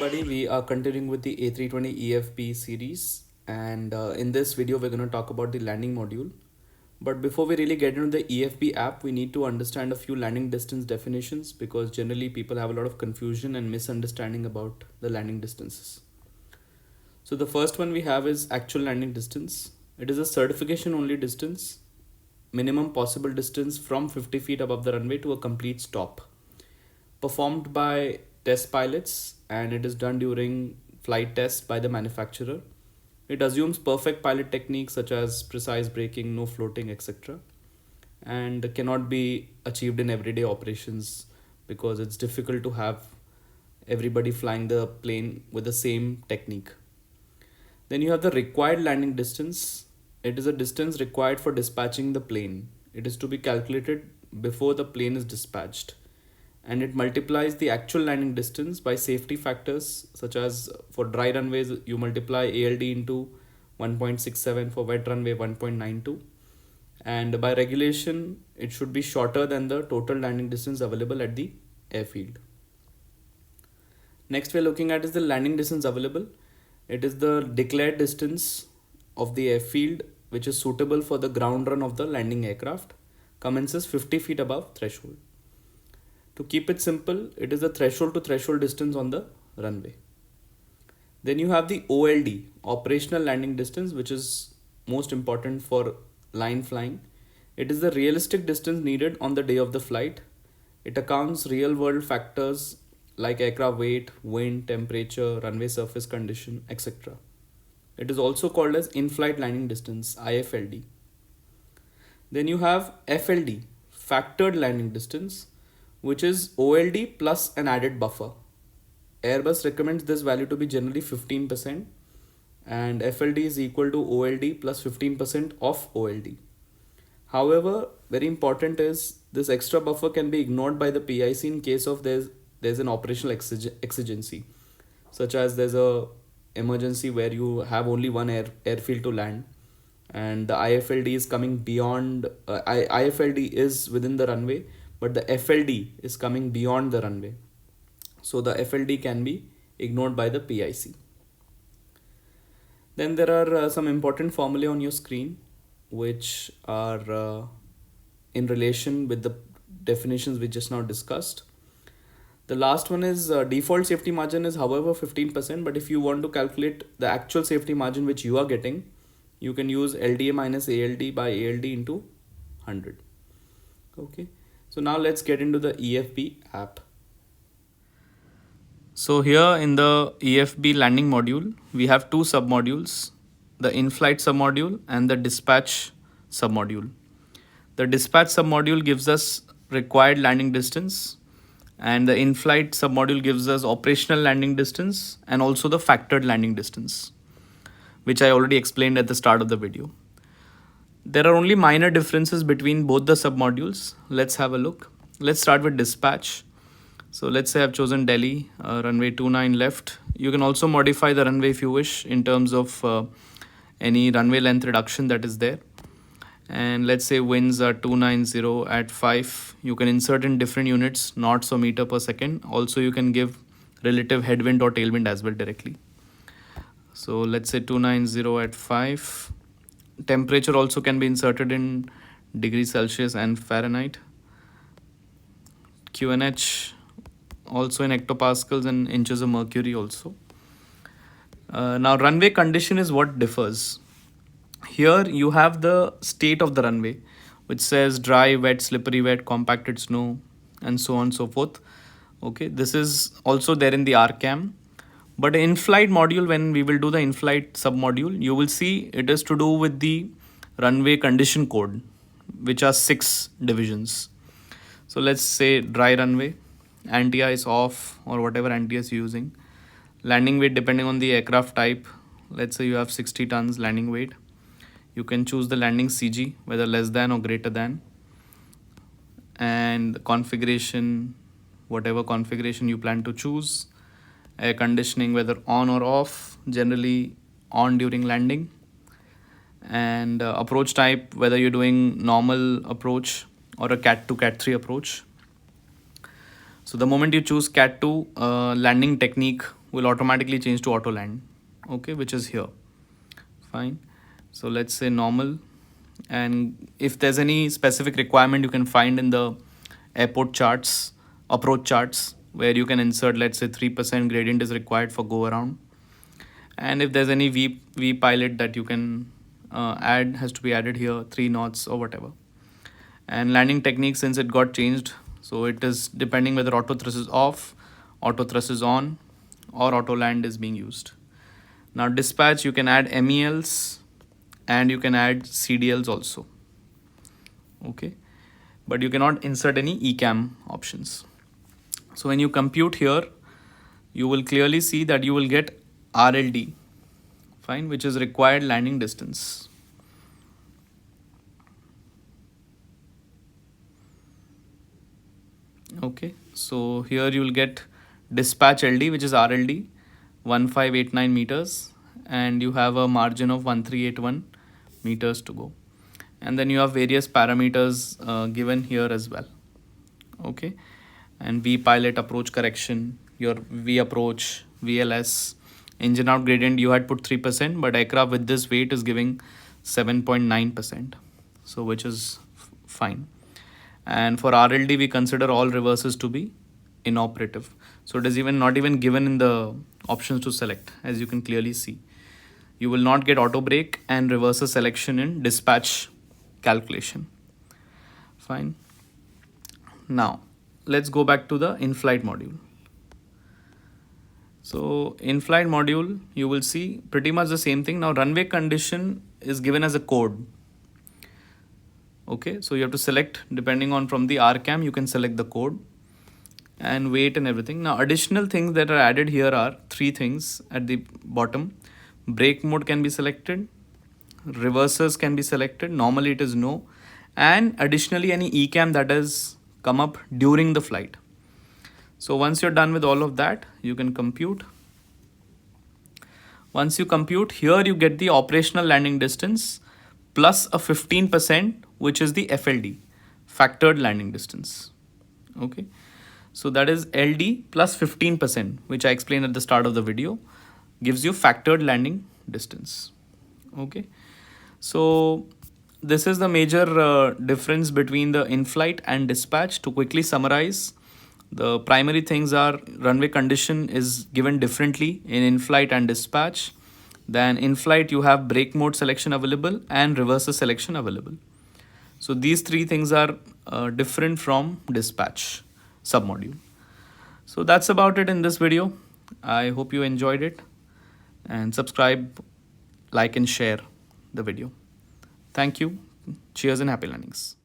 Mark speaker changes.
Speaker 1: everybody. We are continuing with the A320 EFB series, and in this video, we're going to talk about the landing module. But before we really get into the EFB app, we need to understand a few landing distance definitions because generally people have a lot of confusion and misunderstanding about the landing distances. So, the first one we have is actual landing distance. It is a certification only distance, minimum possible distance from 50 feet above the runway to a complete stop, performed by test pilots, and it is done during flight tests by the manufacturer. It assumes perfect pilot techniques such as precise braking, no floating, etc., and cannot be achieved in everyday operations because it's difficult to have everybody flying the plane with the same technique. Then you have the required landing distance. It is a distance required for dispatching the plane. It is to be calculated before the plane is dispatched, and it multiplies the actual landing distance by safety factors such as for dry runways you multiply ALD into 1.67, for wet runway 1.92, and by regulation it should be shorter than the total landing distance available at the airfield. Next we are looking at is the landing distance available. It is the declared distance of the airfield which is suitable for the ground run of the landing aircraft, commences 50 feet above threshold. To keep it simple, it is the threshold to threshold distance on the runway. Then you have the OLD, operational landing distance, which is most important for line flying. It is the realistic distance needed on the day of the flight. It accounts real world factors like aircraft weight, wind, temperature, runway surface condition, etc. It is also called as in-flight landing distance, IFLD. Then you have FLD, factored landing distance, which is OLD plus an added buffer. Airbus recommends this value to be generally 15%, and FLD is equal to OLD plus 15% of OLD. However, very important is this extra buffer can be ignored by the PIC in case of there's an operational exigency, such as there's a emergency where you have only one airfield to land, and the IFLD is coming beyond. IFLD is within the runway, but the FLD is coming beyond the runway. So the FLD can be ignored by the PIC. Then there are some important formulae on your screen which are in relation with the definitions we just now discussed. The last one is default safety margin is however 15%, but if you want to calculate the actual safety margin which you are getting, you can use LDA minus ALD by ALD into 100. Okay. So now let's get into the EFB app. So here in the EFB landing module, we have two submodules, the in-flight submodule and the dispatch submodule. The dispatch submodule gives us required landing distance, and the in-flight submodule gives us operational landing distance and also the factored landing distance, which I already explained at the start of the video. There are only minor differences between both the submodules. Let's have a look. Let's start with dispatch. So let's say I've chosen Delhi, runway 29 left. You can also modify the runway if you wish in terms of any runway length reduction that is there. And let's say winds are 290 at 5. You can insert in different units, knots or meter per second. Also you can give relative headwind or tailwind as well directly. So let's say 290 at 5. Temperature also can be inserted in degrees Celsius and Fahrenheit. QNH also in hectopascals and inches of mercury also. Now runway condition is what differs. Here you have the state of the runway, which says dry, wet, slippery, wet, compacted snow, and so on and so forth. Okay, this is also there in the RCAM. But in-flight module, when we will do the in-flight submodule, you will see it is to do with the runway condition code, which are 6 divisions. So let's say dry runway, anti-ice off or whatever anti-ice you're using. Landing weight depending on the aircraft type. Let's say you have 60 tons landing weight. You can choose the landing CG, whether less than or greater than. And the configuration, whatever configuration you plan to choose. Air conditioning, whether on or off, generally on during landing. And approach type, whether you're doing normal approach or a Cat 2, Cat 3 approach. So the moment you choose Cat 2, landing technique will automatically change to auto land, okay, which is here. Fine. So let's say normal, and if there's any specific requirement, you can find in the airport charts, approach charts, where you can insert, let's say 3% gradient is required for go around, and if there's any v pilot that you can add, has to be added here, 3 knots or whatever. And landing technique, since it got changed, so it is depending whether auto thrust is off, auto thrust is on, or auto land is being used. Now dispatch, you can add MELs and you can add CDLs also, okay, but you cannot insert any ECAM options. So when you compute here, you will clearly see that you will get RLD, fine, which is required landing distance. Okay, so here you will get dispatch LD, which is RLD, 1589 meters, and you have a margin of 1381 meters to go. And then you have various parameters given here as well. Okay, and V pilot approach correction, your V approach, VLS, engine out gradient, you had put 3%, but aircraft with this weight is giving 7.9%, so which is fine. And for RLD, we consider all reverses to be inoperative. So it is not even given in the options to select, as you can clearly see. You will not get auto brake and reverser selection in dispatch calculation. Fine. Now let's go back to the in-flight module. So in-flight module, you will see pretty much the same thing. Now runway condition is given as a code. Okay, so you have to select, depending on from the RCAM, you can select the code and weight and everything. Now additional things that are added here are 3 things at the bottom. Brake mode can be selected, reversers can be selected, normally it is no, and additionally any ECAM that has come up during the flight. So once you're done with all of that, you can compute. Once you compute, here you get the operational landing distance plus a 15%, which is the FLD, factored landing distance. Okay, so that is LD plus 15%, which I explained at the start of the video, gives you factored landing distance. Okay, so this is the major difference between the in-flight and dispatch. To quickly summarize, the primary things are runway condition is given differently in in-flight and dispatch. Then in-flight you have brake mode selection available and reverser selection available. So these 3 things are different from dispatch submodule. So that's about it in this video. I hope you enjoyed it, and subscribe, like and share the video. Thank you. Cheers and happy landings.